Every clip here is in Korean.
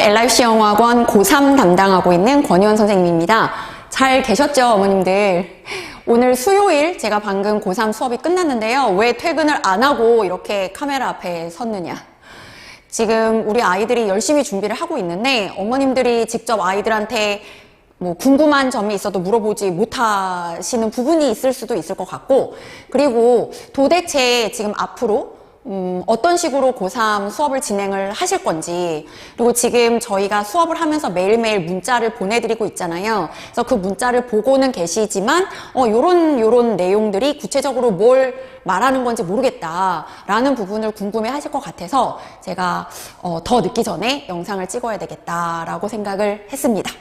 LIC 영어학원 고3 담당하고 있는 권희원 선생님입니다. 잘 계셨죠, 어머님들? 오늘 수요일 제가 방금 고3 수업이 끝났는데요. 왜 퇴근을 안 하고 이렇게 카메라 앞에 섰느냐? 지금 우리 아이들이 열심히 준비를 하고 있는데 어머님들이 직접 아이들한테 뭐 궁금한 점이 있어도 물어보지 못하시는 부분이 있을 수도 있을 것 같고, 그리고 도대체 지금 앞으로 어떤 식으로 고3 수업을 진행을 하실 건지, 그리고 지금 저희가 수업을 하면서 매일매일 문자를 보내드리고 있잖아요. 그래서 그 문자를 보고는 계시지만 요런 내용들이 구체적으로 뭘 말하는 건지 모르겠다라는 부분을 궁금해 하실 것 같아서 제가 더 늦기 전에 영상을 찍어야 되겠다라고 생각을 했습니다.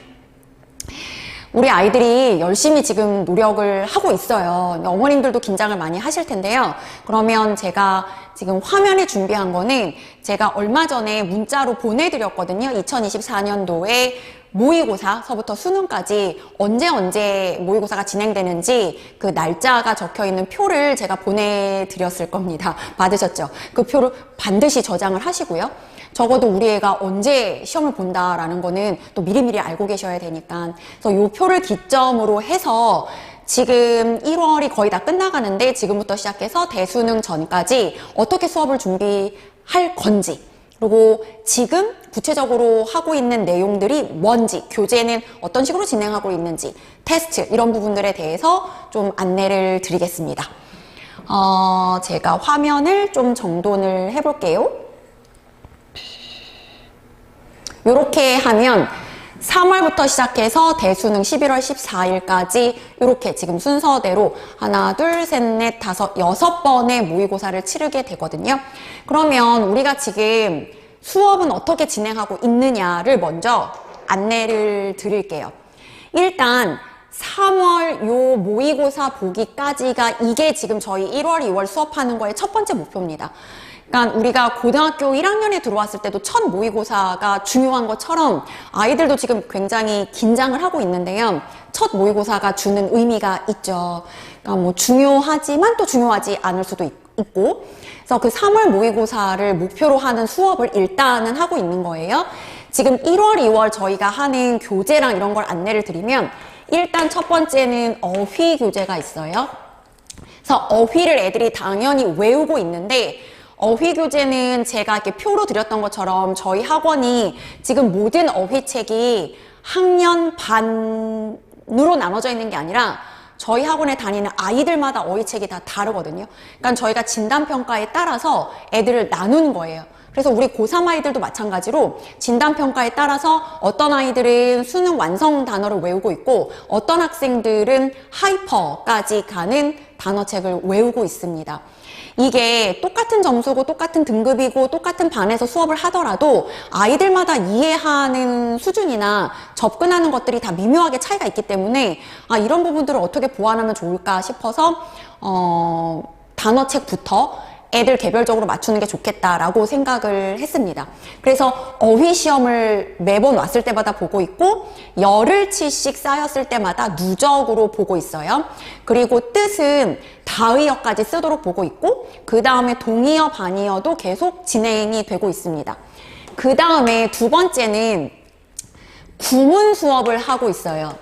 우리 아이들이 열심히 지금 노력을 하고 있어요. 어머님들도 긴장을 많이 하실 텐데요. 그러면 제가 지금 화면에 준비한 거는 제가 얼마 전에 문자로 보내드렸거든요. 2024년도에 모의고사서부터 수능까지 언제 모의고사가 진행되는지 그 날짜가 적혀있는 표를 제가 보내드렸을 겁니다. 받으셨죠? 그 표를 반드시 저장을 하시고요. 적어도 우리 애가 언제 시험을 본다라는 거는 또 미리미리 알고 계셔야 되니까. 그래서 요 표를 기점으로 해서 지금 1월이 거의 다 끝나가는데 지금부터 시작해서 대수능 전까지 어떻게 수업을 준비할 건지, 그리고 지금 구체적으로 하고 있는 내용들이 뭔지, 교재는 어떤 식으로 진행하고 있는지, 테스트 이런 부분들에 대해서 좀 안내를 드리겠습니다. 제가 화면을 좀 정돈을 해볼게요. 이렇게 하면 3월부터 시작해서 대수능 11월 14일까지 이렇게 지금 순서대로 하나, 둘, 셋, 넷, 다섯, 6번의 모의고사를 치르게 되거든요. 그러면 우리가 지금 수업은 어떻게 진행하고 있느냐를 먼저 안내를 드릴게요. 일단 3월 요 모의고사 보기까지가 이게 지금 저희 1월, 2월 수업하는 거의 첫 번째 목표입니다. 그러니까 우리가 고등학교 1학년에 들어왔을 때도 첫 모의고사가 중요한 것처럼 아이들도 지금 굉장히 긴장을 하고 있는데요. 첫 모의고사가 주는 의미가 있죠. 그러니까 뭐 중요하지만 또 중요하지 않을 수도 있고, 그래서 그 3월 모의고사를 목표로 하는 수업을 일단은 하고 있는 거예요. 지금 1월, 2월 저희가 하는 교재랑 이런 걸 안내를 드리면, 일단 첫 번째는 어휘 교재가 있어요. 그래서 어휘를 애들이 당연히 외우고 있는데, 어휘 교재는 제가 이렇게 표로 드렸던 것처럼 저희 학원이 지금 모든 어휘책이 학년 반으로 나눠져 있는 게 아니라 저희 학원에 다니는 아이들마다 어휘책이 다 다르거든요. 그러니까 저희가 진단평가에 따라서 애들을 나눈 거예요. 그래서 우리 고3 아이들도 마찬가지로 진단평가에 따라서 어떤 아이들은 수능 완성 단어를 외우고 있고 어떤 학생들은 하이퍼까지 가는 단어책을 외우고 있습니다. 이게 똑같은 점수고 똑같은 등급이고 똑같은 반에서 수업을 하더라도 아이들마다 이해하는 수준이나 접근하는 것들이 다 미묘하게 차이가 있기 때문에 이런 부분들을 어떻게 보완하면 좋을까 싶어서 단어책부터 애들 개별적으로 맞추는 게 좋겠다라고 생각을 했습니다. 그래서 어휘 시험을 매번 왔을 때마다 보고 있고 열흘치씩 쌓였을 때마다 누적으로 보고 있어요. 그리고 뜻은 다의어까지 쓰도록 보고 있고 그 다음에 동의어, 반의어도 계속 진행이 되고 있습니다. 그 다음에 두 번째는 구문 수업을 하고 있어요.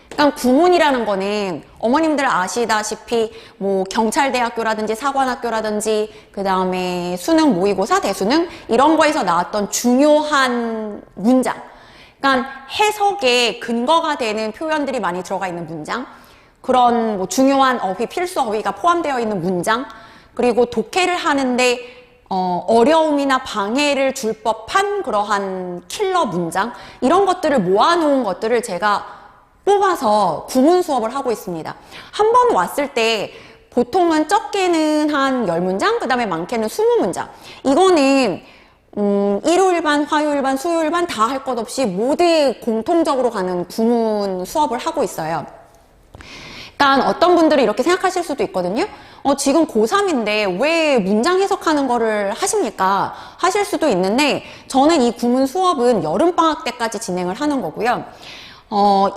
그러니까 구문이라는 거는 어머님들 아시다시피 뭐 경찰대학교라든지 사관학교라든지 그 다음에 수능 모의고사 대수능 이런 거에서 나왔던 중요한 문장, 그러니까 해석에 근거가 되는 표현들이 많이 들어가 있는 문장, 그런 뭐 중요한 어휘, 필수 어휘가 포함되어 있는 문장, 그리고 독해를 하는데 어려움이나 방해를 줄 법한 그러한 킬러 문장, 이런 것들을 모아놓은 것들을 제가 뽑아서 구문 수업을 하고 있습니다. 한 번 왔을 때 보통은 적게는 한 10문장, 그 다음에 많게는 20문장. 이거는 일요일반, 화요일반, 수요일반 다 할 것 없이 모두 공통적으로 가는 구문 수업을 하고 있어요. 그러니까 어떤 분들은 이렇게 생각하실 수도 있거든요. 지금 고3인데 왜 문장 해석하는 거를 하십니까? 하실 수도 있는데 저는 이 구문 수업은 여름방학 때까지 진행을 하는 거고요.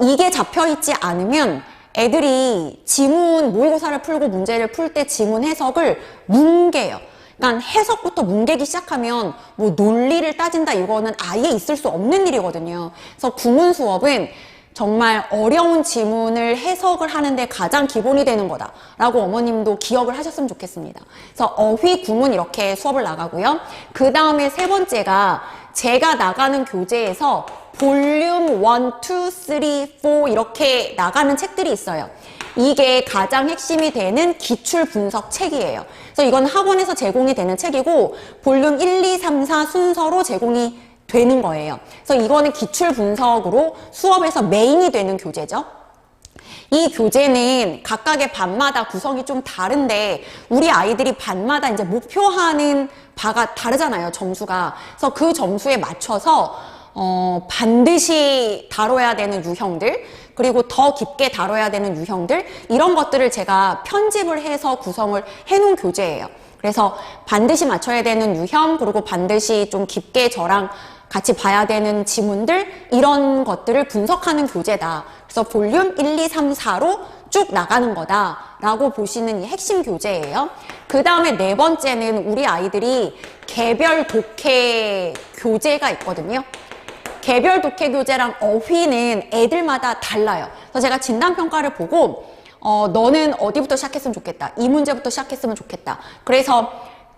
이게 잡혀있지 않으면 애들이 지문, 모의고사를 풀고 문제를 풀 때 지문 해석을 뭉개요. 그러니까 해석부터 뭉개기 시작하면 뭐 논리를 따진다 이거는 아예 있을 수 없는 일이거든요. 그래서 구문 수업은 정말 어려운 지문을 해석을 하는데 가장 기본이 되는 거다라고 어머님도 기억을 하셨으면 좋겠습니다. 그래서 어휘, 구문 이렇게 수업을 나가고요. 그 다음에 세 번째가 제가 나가는 교재에서 볼륨 1, 2, 3, 4 이렇게 나가는 책들이 있어요. 이게 가장 핵심이 되는 기출 분석 책이에요. 그래서 이건 학원에서 제공이 되는 책이고 볼륨 1, 2, 3, 4 순서로 제공이 되는 거예요. 그래서 이거는 기출 분석으로 수업에서 메인이 되는 교재죠. 이 교재는 각각의 반마다 구성이 좀 다른데 우리 아이들이 반마다 이제 목표하는 바가 다르잖아요. 점수가. 그래서 그 점수에 맞춰서 반드시 다뤄야 되는 유형들, 그리고 더 깊게 다뤄야 되는 유형들, 이런 것들을 제가 편집을 해서 구성을 해놓은 교재예요. 그래서 반드시 맞춰야 되는 유형, 그리고 반드시 좀 깊게 저랑 같이 봐야 되는 지문들, 이런 것들을 분석하는 교재다. 그래서 볼륨 1, 2, 3, 4로 쭉 나가는 거다라고 보시는 이 핵심 교재예요. 그 다음에 네 번째는 우리 아이들이 개별 독해 교재가 있거든요. 개별 독해 교재랑 어휘는 애들마다 달라요. 그래서 제가 진단평가를 보고 너는 어디부터 시작했으면 좋겠다. 이 문제부터 시작했으면 좋겠다. 그래서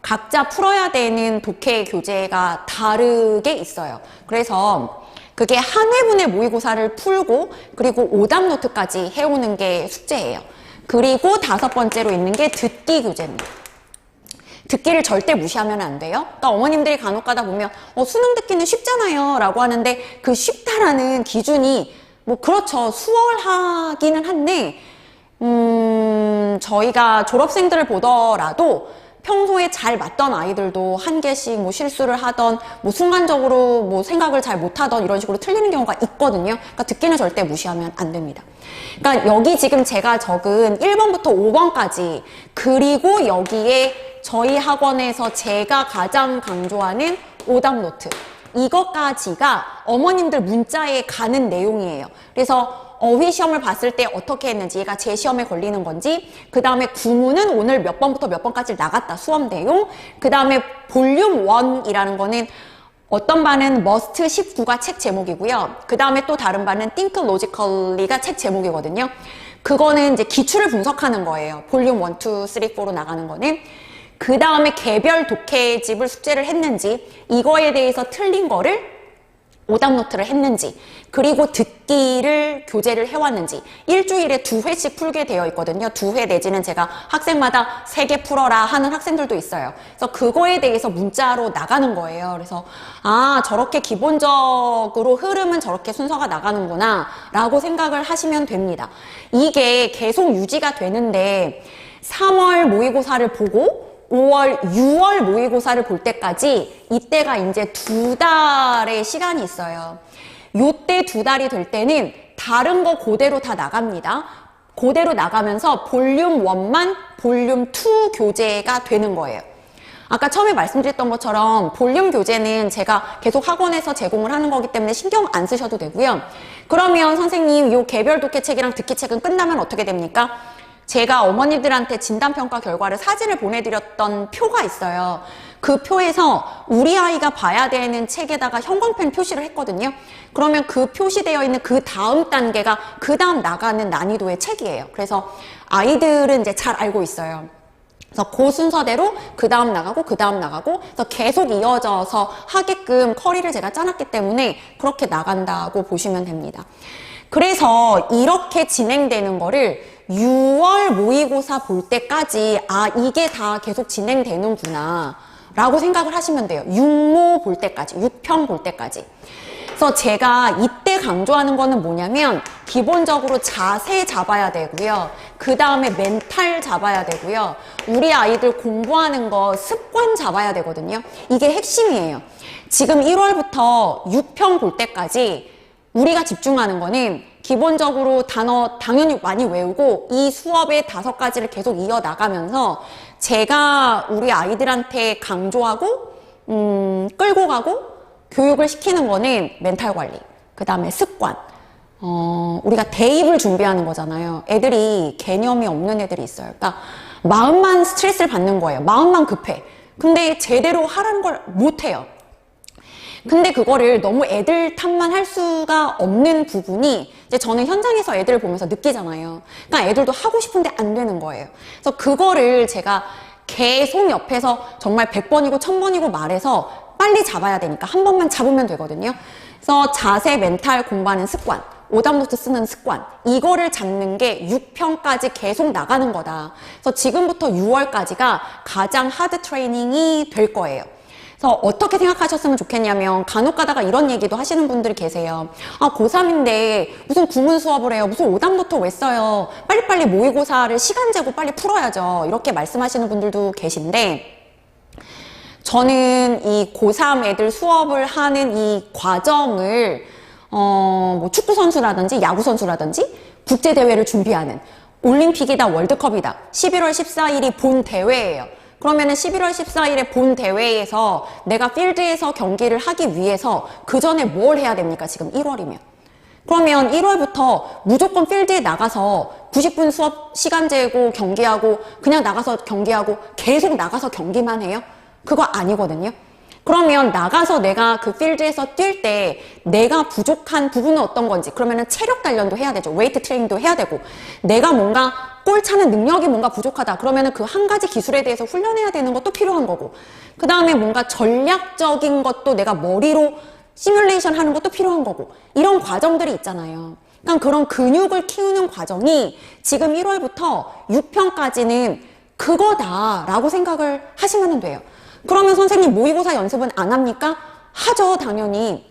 각자 풀어야 되는 독해 교재가 다르게 있어요. 그래서 그게 한 회분의 모의고사를 풀고 그리고 오답 노트까지 해오는 게 숙제예요. 그리고 다섯 번째로 있는 게 듣기 교재입니다. 듣기를 절대 무시하면 안 돼요. 그러니까 어머님들이 간혹 가다 보면 수능 듣기는 쉽잖아요 라고 하는데 그 쉽다라는 기준이 뭐 그렇죠. 수월하기는 한데 저희가 졸업생들을 보더라도 평소에 잘 맞던 아이들도 한 개씩 뭐 실수를 하던 뭐 순간적으로 뭐 생각을 잘 못하던 이런 식으로 틀리는 경우가 있거든요. 그러니까 듣기는 절대 무시하면 안 됩니다. 그러니까 여기 지금 제가 적은 1번부터 5번까지 그리고 여기에 저희 학원에서 제가 가장 강조하는 오답 노트 이것까지가 어머님들 문자에 가는 내용이에요. 그래서 어휘 시험을 봤을 때 어떻게 했는지 얘가 제 시험에 걸리는 건지 그 다음에 구문은 오늘 몇 번부터 몇 번까지 나갔다 수업 내용 그 다음에 볼륨 1이라는 거는 어떤 반은 must 19가 책 제목이고요. 그 다음에 또 다른 반은 think logically가 책 제목이거든요. 그거는 이제 기출을 분석하는 거예요. 볼륨 1, 2, 3, 4로 나가는 거는. 그 다음에 개별 독해집을 숙제를 했는지 이거에 대해서 틀린 거를 오답 노트를 했는지 그리고 듣기를 교재를 해왔는지 일주일에 2회씩 풀게 되어 있거든요. 2회 내지는 제가 학생마다 3개 풀어라 하는 학생들도 있어요. 그래서 그거에 대해서 문자로 나가는 거예요. 그래서 저렇게 기본적으로 흐름은 저렇게 순서가 나가는구나 라고 생각을 하시면 됩니다. 이게 계속 유지가 되는데 3월 모의고사를 보고 5월, 6월 모의고사를 볼 때까지 이때가 이제 2달의 시간이 있어요. 요때 2달이 될 때는 다른 거 그대로 다 나갑니다. 그대로 나가면서 볼륨 1만 볼륨 2 교재가 되는 거예요. 아까 처음에 말씀드렸던 것처럼 볼륨 교재는 제가 계속 학원에서 제공을 하는 거기 때문에 신경 안 쓰셔도 되고요. 그러면 선생님 요 개별 독해책이랑 듣기책은 끝나면 어떻게 됩니까? 제가 어머니들한테 진단평가 결과를 사진을 보내드렸던 표가 있어요. 그 표에서 우리 아이가 봐야 되는 책에다가 형광펜 표시를 했거든요. 그러면 그 표시되어 있는 그 다음 단계가 그 다음 나가는 난이도의 책이에요. 그래서 아이들은 이제 잘 알고 있어요. 그래서 그 순서대로 그 다음 나가고 그 다음 나가고 그래서 계속 이어져서 하게끔 커리를 제가 짜놨기 때문에 그렇게 나간다고 보시면 됩니다. 그래서 이렇게 진행되는 거를 6월 모의고사 볼 때까지 이게 다 계속 진행되는구나 라고 생각을 하시면 돼요. 6모 볼 때까지, 6편 볼 때까지. 그래서 제가 이때 강조하는 거는 뭐냐면 기본적으로 자세 잡아야 되고요. 그 다음에 멘탈 잡아야 되고요. 우리 아이들 공부하는 거 습관 잡아야 되거든요. 이게 핵심이에요. 지금 1월부터 6편 볼 때까지 우리가 집중하는 거는 기본적으로 단어 당연히 많이 외우고 이 수업의 5가지를 계속 이어나가면서 제가 우리 아이들한테 강조하고 끌고 가고 교육을 시키는 거는 멘탈 관리, 그 다음에 습관, 우리가 대입을 준비하는 거잖아요. 애들이 개념이 없는 애들이 있어요. 그러니까 마음만 스트레스를 받는 거예요. 마음만 급해. 근데 제대로 하라는 걸 못해요. 근데 그거를 너무 애들 탓만 할 수가 없는 부분이 이제 저는 현장에서 애들을 보면서 느끼잖아요. 그러니까 애들도 하고 싶은데 안 되는 거예요. 그래서 그거를 제가 계속 옆에서 정말 100번이고 1000번이고 말해서 빨리 잡아야 되니까 한 번만 잡으면 되거든요. 그래서 자세, 멘탈 공부하는 습관, 오답노트 쓰는 습관, 이거를 잡는 게 6편까지 계속 나가는 거다. 그래서 지금부터 6월까지가 가장 하드 트레이닝이 될 거예요. 그래서 어떻게 생각하셨으면 좋겠냐면 간혹 가다가 이런 얘기도 하시는 분들이 계세요. 아, 고3인데 무슨 구문 수업을 해요. 무슨 오답노트 왜 써요. 빨리빨리 모의고사를 시간 재고 빨리 풀어야죠. 이렇게 말씀하시는 분들도 계신데 저는 이 고3 애들 수업을 하는 이 과정을 뭐 축구 선수라든지 야구 선수라든지 국제 대회를 준비하는 올림픽이다 월드컵이다 11월 14일이 본 대회예요. 그러면은 11월 14일에 본 대회에서 내가 필드에서 경기를 하기 위해서 그 전에 뭘 해야 됩니까? 지금 1월이면. 그러면 1월부터 무조건 필드에 나가서 90분 수업 시간 재고 경기하고 그냥 나가서 경기하고 계속 나가서 경기만 해요? 그거 아니거든요. 그러면 나가서 내가 그 필드에서 뛸 때 내가 부족한 부분은 어떤 건지 그러면은 체력 단련도 해야 되죠. 웨이트 트레이닝도 해야 되고 내가 뭔가 골 차는 능력이 뭔가 부족하다 그러면은 그 한 가지 기술에 대해서 훈련해야 되는 것도 필요한 거고 그 다음에 뭔가 전략적인 것도 내가 머리로 시뮬레이션 하는 것도 필요한 거고 이런 과정들이 있잖아요. 그러니까 그런 근육을 키우는 과정이 지금 1월부터 6편까지는 그거다라고 생각을 하시면 돼요. 그러면 선생님 모의고사 연습은 안 합니까? 하죠, 당연히.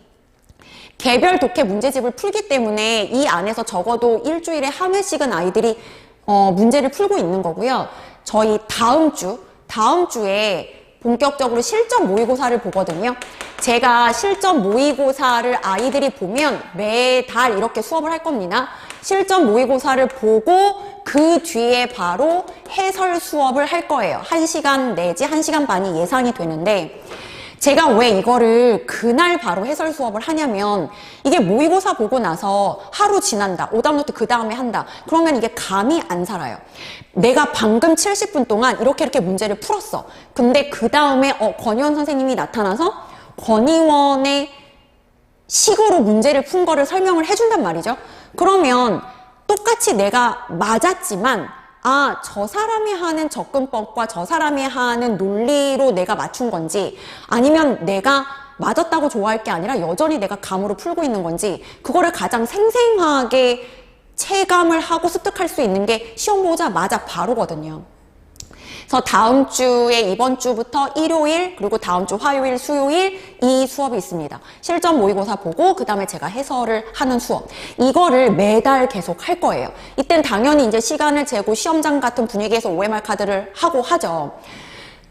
개별 독해 문제집을 풀기 때문에 이 안에서 적어도 일주일에 한 회씩은 아이들이 문제를 풀고 있는 거고요. 저희 다음 주에 본격적으로 실전 모의고사를 보거든요. 제가 실전 모의고사를 아이들이 보면 매달 이렇게 수업을 할 겁니다. 실전 모의고사를 보고 그 뒤에 바로 해설 수업을 할 거예요. 1시간 내지 1시간 반이 예상이 되는데 제가 왜 이거를 그날 바로 해설 수업을 하냐면 이게 모의고사 보고 나서 하루 지난다. 오답노트 그 다음에 한다. 그러면 이게 감이 안 살아요. 내가 방금 70분 동안 이렇게 문제를 풀었어. 근데 그 다음에 권희원 선생님이 나타나서 권희원의 식으로 문제를 푼 거를 설명을 해준단 말이죠. 그러면 똑같이 내가 맞았지만 아, 저 사람이 하는 접근법과 저 사람이 하는 논리로 내가 맞춘 건지 아니면 내가 맞았다고 좋아할 게 아니라 여전히 내가 감으로 풀고 있는 건지 그거를 가장 생생하게 체감을 하고 습득할 수 있는 게 시험 보자마자 바로거든요. 그래서 다음 주에 이번 주부터 일요일 그리고 다음 주 화요일 수요일 이 수업이 있습니다. 실전 모의고사 보고 그 다음에 제가 해설을 하는 수업 이거를 매달 계속 할 거예요. 이땐 당연히 이제 시간을 재고 시험장 같은 분위기에서 OMR 카드를 하고 하죠.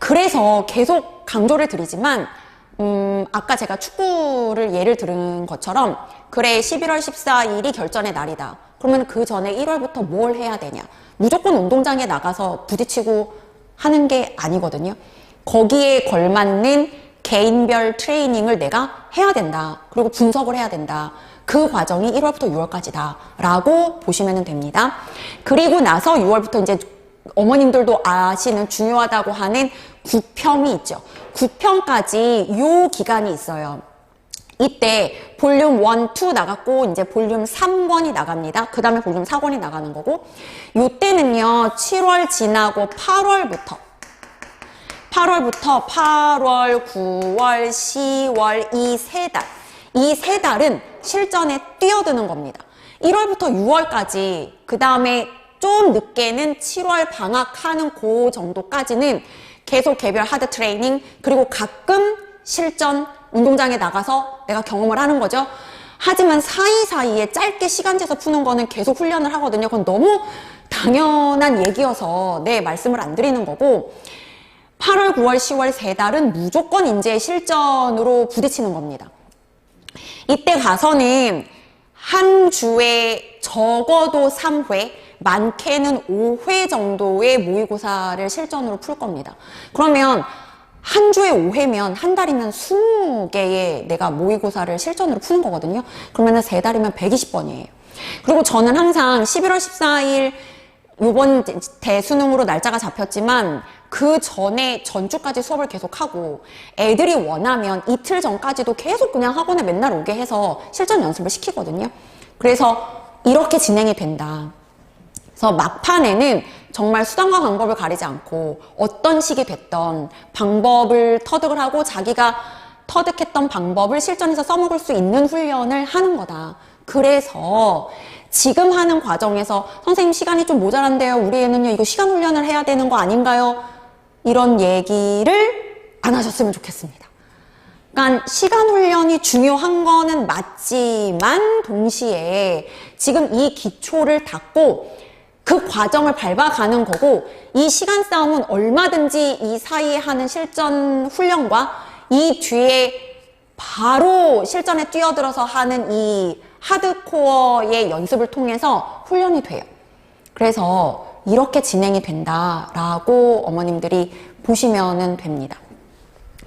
그래서 계속 강조를 드리지만 아까 제가 축구를 예를 들은 것처럼 그래 11월 14일이 결전의 날이다. 그러면 그 전에 1월부터 뭘 해야 되냐. 무조건 운동장에 나가서 부딪히고 하는 게 아니거든요. 거기에 걸맞는 개인별 트레이닝을 내가 해야 된다. 그리고 분석을 해야 된다. 그 과정이 1월부터 6월까지다. 라고 보시면 됩니다. 그리고 나서 6월부터 이제 어머님들도 아시는 중요하다고 하는 9편이 있죠. 9편까지 요 기간이 있어요. 이때 볼륨 1, 2 나갔고 이제 볼륨 3권이 나갑니다. 그 다음에 볼륨 4권이 나가는 거고 요때는요 7월 지나고 8월부터 8월, 9월, 10월 이 세 달은 실전에 뛰어드는 겁니다. 1월부터 6월까지 그 다음에 좀 늦게는 7월 방학하는 그 정도까지는 계속 개별 하드 트레이닝 그리고 가끔 실전 운동장에 나가서 내가 경험을 하는 거죠. 하지만 사이사이에 짧게 시간 재서 푸는 거는 계속 훈련을 하거든요. 그건 너무 당연한 얘기여서 말씀을 안 드리는 거고 8월, 9월, 10월 세 달은 무조건 이제 실전으로 부딪히는 겁니다. 이때 가서는 한 주에 적어도 3회, 많게는 5회 정도의 모의고사를 실전으로 풀 겁니다. 그러면 한 주에 5회면 한 달이면 20개의 내가 모의고사를 실전으로 푸는 거거든요. 그러면 세 달이면 120번이에요. 그리고 저는 항상 11월 14일 이번 대수능으로 날짜가 잡혔지만 그 전에 전주까지 수업을 계속하고 애들이 원하면 이틀 전까지도 계속 그냥 학원에 맨날 오게 해서 실전 연습을 시키거든요. 그래서 이렇게 진행이 된다. 그래서 막판에는 정말 수단과 방법을 가리지 않고 어떤 식이 됐던 방법을 터득을 하고 자기가 터득했던 방법을 실전에서 써먹을 수 있는 훈련을 하는 거다. 그래서 지금 하는 과정에서 선생님 시간이 좀 모자란데요. 우리 애는요 이거 시간 훈련을 해야 되는 거 아닌가요? 이런 얘기를 안 하셨으면 좋겠습니다. 그러니까 시간 훈련이 중요한 거는 맞지만 동시에 지금 이 기초를 닦고 그 과정을 밟아가는 거고 이 시간 싸움은 얼마든지 이 사이에 하는 실전 훈련과 이 뒤에 바로 실전에 뛰어들어서 하는 이 하드코어의 연습을 통해서 훈련이 돼요. 그래서 이렇게 진행이 된다라고 어머님들이 보시면 됩니다.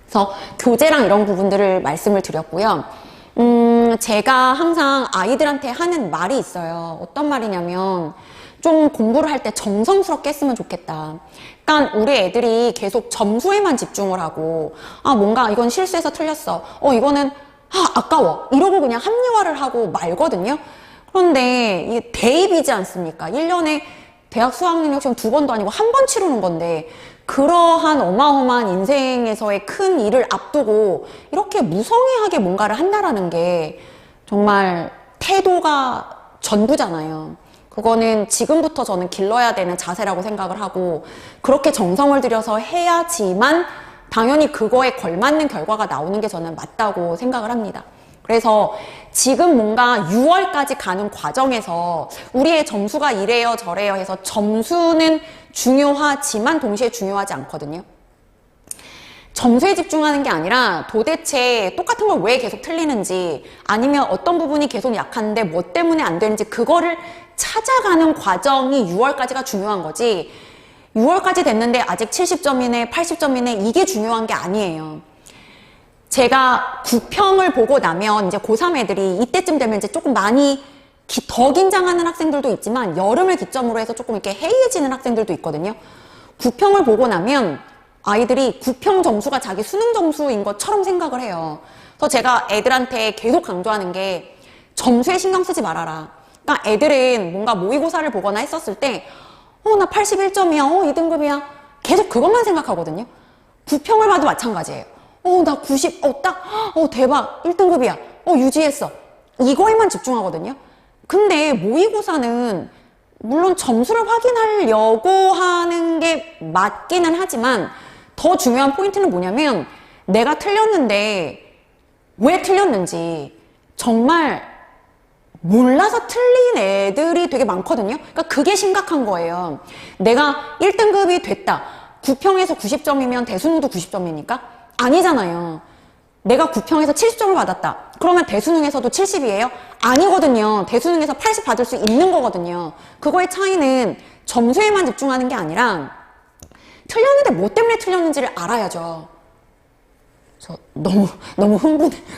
그래서 교재랑 이런 부분들을 말씀을 드렸고요. 제가 항상 아이들한테 하는 말이 있어요. 어떤 말이냐면 좀 공부를 할 때 정성스럽게 했으면 좋겠다. 그러니까 우리 애들이 계속 점수에만 집중을 하고 뭔가 이건 실수해서 틀렸어. 이거는 아까워. 이러고 그냥 합리화를 하고 말거든요. 그런데 이게 대입이지 않습니까? 1년에 대학 수학능력 시험 2번도 아니고 한 번 치르는 건데 그러한 어마어마한 인생에서의 큰 일을 앞두고 이렇게 무성의하게 뭔가를 한다라는 게 정말 태도가 전부잖아요. 그거는 지금부터 저는 길러야 되는 자세라고 생각을 하고 그렇게 정성을 들여서 해야지만 당연히 그거에 걸맞는 결과가 나오는 게 저는 맞다고 생각을 합니다. 그래서 지금 뭔가 6월까지 가는 과정에서 우리의 점수가 이래요 저래요 해서 점수는 중요하지만 동시에 중요하지 않거든요. 점수에 집중하는 게 아니라 도대체 똑같은 걸 왜 계속 틀리는지 아니면 어떤 부분이 계속 약한데 뭐 때문에 안 되는지 그거를 찾아가는 과정이 6월까지가 중요한 거지 6월까지 됐는데 아직 70점이네 80점이네 이게 중요한 게 아니에요. 제가 9평을 보고 나면 이제 고3 애들이 이때쯤 되면 이제 조금 많이 더 긴장하는 학생들도 있지만 여름을 기점으로 해서 조금 이렇게 해이해지는 학생들도 있거든요. 9평을 보고 나면 아이들이 9평 점수가 자기 수능 점수인 것처럼 생각을 해요. 그래서 제가 애들한테 계속 강조하는 게 점수에 신경 쓰지 말아라. 그러니까 애들은 뭔가 모의고사를 보거나 했었을 때 나 81점이야. 2등급이야. 계속 그것만 생각하거든요. 9평을 봐도 마찬가지예요. 나 90, 대박. 1등급이야. 유지했어. 이거에만 집중하거든요. 근데 모의고사는 물론 점수를 확인하려고 하는 게 맞기는 하지만 더 중요한 포인트는 뭐냐면 내가 틀렸는데 왜 틀렸는지 정말 몰라서 틀린 애들이 되게 많거든요. 그러니까 그게 심각한 거예요. 내가 1등급이 됐다. 9평에서 90점이면 대수능도 90점입니까? 아니잖아요. 내가 9평에서 70점을 받았다. 그러면 대수능에서도 70이에요? 아니거든요. 대수능에서 80 받을 수 있는 거거든요. 그거의 차이는 점수에만 집중하는 게 아니라 틀렸는데 뭐 때문에 틀렸는지를 알아야죠. 저 너무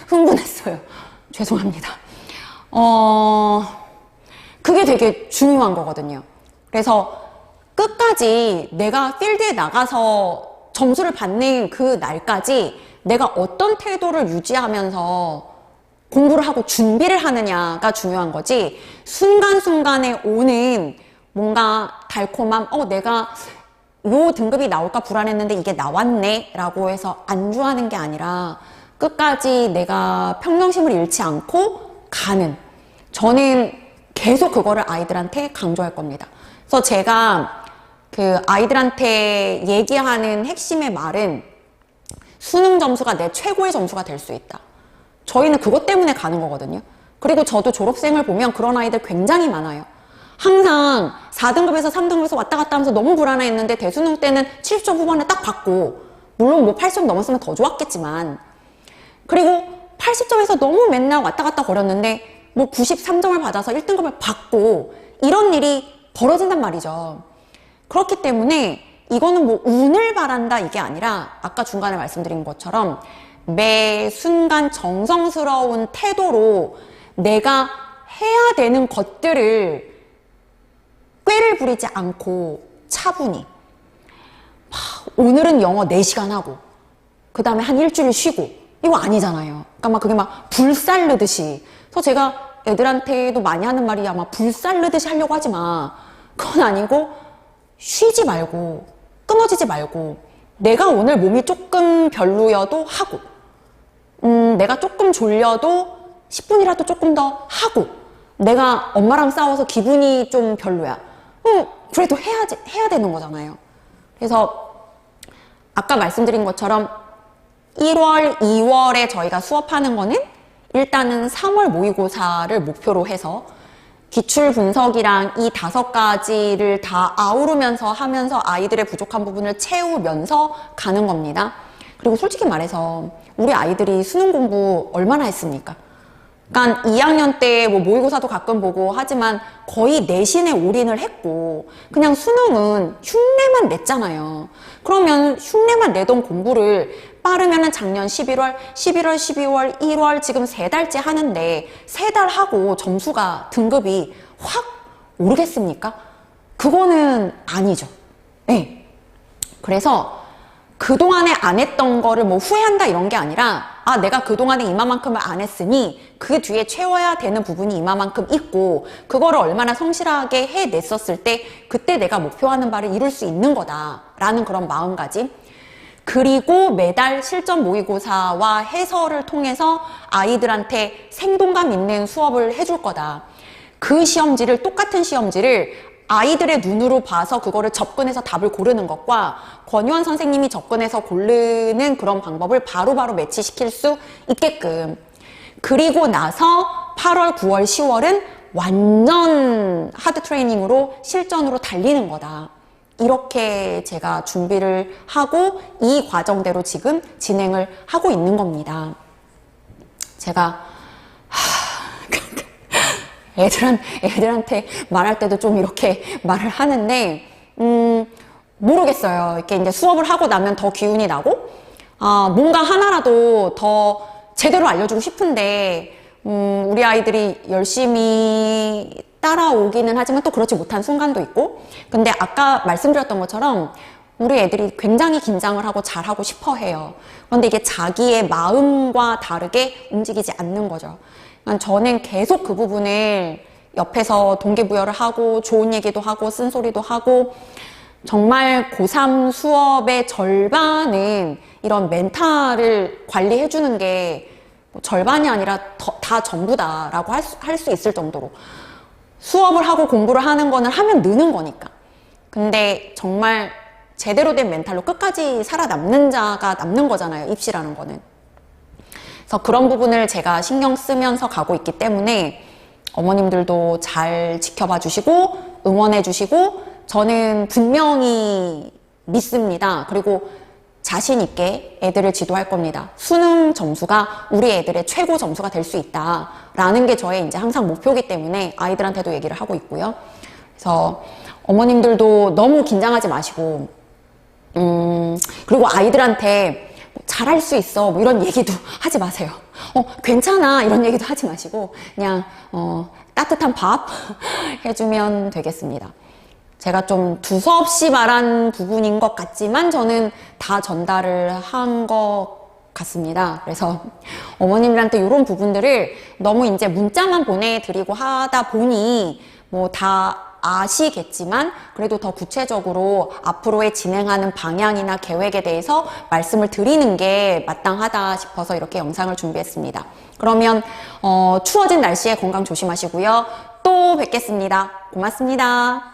흥분했어요. 죄송합니다. 그게 되게 중요한 거거든요. 그래서 끝까지 내가 필드에 나가서 점수를 받는 그 날까지 내가 어떤 태도를 유지하면서 공부를 하고 준비를 하느냐가 중요한 거지 순간순간에 오는 뭔가 달콤함 내가 요 등급이 나올까 불안했는데 이게 나왔네 라고 해서 안주하는 게 아니라 끝까지 내가 평정심을 잃지 않고 가는 저는 계속 그거를 아이들한테 강조할 겁니다. 그래서 제가 그 아이들한테 얘기하는 핵심의 말은 수능 점수가 내 최고의 점수가 될 수 있다. 저희는 그것 때문에 가는 거거든요. 그리고 저도 졸업생을 보면 그런 아이들 굉장히 많아요. 항상 4등급에서 3등급에서 왔다 갔다 하면서 너무 불안해했는데 대수능 때는 70점 후반에 딱 받고 물론 뭐 80점 넘었으면 더 좋았겠지만 그리고 80점에서 너무 맨날 왔다 갔다 거렸는데 뭐 93점을 받아서 1등급을 받고 이런 일이 벌어진단 말이죠. 그렇기 때문에 이거는 뭐 운을 바란다 이게 아니라 아까 중간에 말씀드린 것처럼 매 순간 정성스러운 태도로 내가 해야 되는 것들을 꾀를 부리지 않고 차분히 오늘은 영어 4시간 하고 그 다음에 한 일주일 쉬고 이거 아니잖아요. 그러니까 막 그게 막 불살르듯이. 그래서 제가 애들한테도 많이 하는 말이 아마 불살르듯이 하려고 하지 마. 그건 아니고 쉬지 말고 끊어지지 말고 내가 오늘 몸이 조금 별로여도 하고 내가 조금 졸려도 10분이라도 조금 더 하고 내가 엄마랑 싸워서 기분이 좀 별로야. 그래도 해야 되는 거잖아요. 그래서 아까 말씀드린 것처럼 1월, 2월에 저희가 수업하는 거는 일단은 3월 모의고사를 목표로 해서 기출 분석이랑 이 5가지를 다 아우르면서 하면서 아이들의 부족한 부분을 채우면서 가는 겁니다. 그리고 솔직히 말해서 우리 아이들이 수능 공부 얼마나 했습니까? 그러니까 2학년 때 뭐 모의고사도 가끔 보고 하지만 거의 내신에 올인을 했고 그냥 수능은 흉내만 냈잖아요. 그러면 흉내만 내던 공부를 빠르면은 작년 11월, 12월, 1월 지금 3달째 하는데 3달 하고 점수가 등급이 확 오르겠습니까? 그거는 아니죠. 네. 그래서 그동안에 안 했던 거를 뭐 후회한다 이런 게 아니라 아 내가 그동안에 이만큼을 안 했으니 그 뒤에 채워야 되는 부분이 이만큼 있고 그거를 얼마나 성실하게 해냈었을 때 그때 내가 목표하는 바를 이룰 수 있는 거다라는 그런 마음가짐. 그리고 매달 실전 모의고사와 해설을 통해서 아이들한테 생동감 있는 수업을 해줄 거다. 그 시험지를 똑같은 시험지를 아이들의 눈으로 봐서 그거를 접근해서 답을 고르는 것과 권유원 선생님이 접근해서 고르는 그런 방법을 바로바로 매치시킬 수 있게끔. 그리고 나서 8월, 9월, 10월은 완전 하드 트레이닝으로 실전으로 달리는 거다. 이렇게 제가 준비를 하고 이 과정대로 지금 진행을 하고 있는 겁니다. 제가 애들한테 말할 때도 좀 이렇게 말을 하는데 모르겠어요. 이렇게 이제 수업을 하고 나면 더 기운이 나고 뭔가 하나라도 더 제대로 알려주고 싶은데 우리 아이들이 열심히 따라오기는 하지만 또 그렇지 못한 순간도 있고 근데 아까 말씀드렸던 것처럼 우리 애들이 굉장히 긴장을 하고 잘하고 싶어 해요. 그런데 이게 자기의 마음과 다르게 움직이지 않는 거죠. 저는 계속 그 부분을 옆에서 동기부여를 하고 좋은 얘기도 하고 쓴소리도 하고 정말 고3 수업의 절반은 이런 멘탈을 관리해주는 게 절반이 아니라 다 전부다라고 할 수 있을 정도로 수업을 하고 공부를 하는 거는 하면 느는 거니까. 근데 정말 제대로 된 멘탈로 끝까지 살아남는 자가 남는 거잖아요. 입시라는 거는. 그래서 그런 부분을 제가 신경 쓰면서 가고 있기 때문에 어머님들도 잘 지켜봐 주시고 응원해 주시고 저는 분명히 믿습니다. 그리고 자신 있게 애들을 지도할 겁니다. 수능 점수가 우리 애들의 최고 점수가 될 수 있다라는 게 저의 이제 항상 목표이기 때문에 아이들한테도 얘기를 하고 있고요. 그래서 어머님들도 너무 긴장하지 마시고 그리고 아이들한테 잘할 수 있어 뭐 이런 얘기도 하지 마세요. 괜찮아 이런 얘기도 하지 마시고 그냥 따뜻한 밥 해주면 되겠습니다. 제가 좀 두서없이 말한 부분인 것 같지만 저는 다 전달을 한 것 같습니다. 그래서 어머님들한테 이런 부분들을 너무 이제 문자만 보내드리고 하다 보니 뭐 다 아시겠지만 그래도 더 구체적으로 앞으로의 진행하는 방향이나 계획에 대해서 말씀을 드리는 게 마땅하다 싶어서 이렇게 영상을 준비했습니다. 그러면 추워진 날씨에 건강 조심하시고요. 또 뵙겠습니다. 고맙습니다.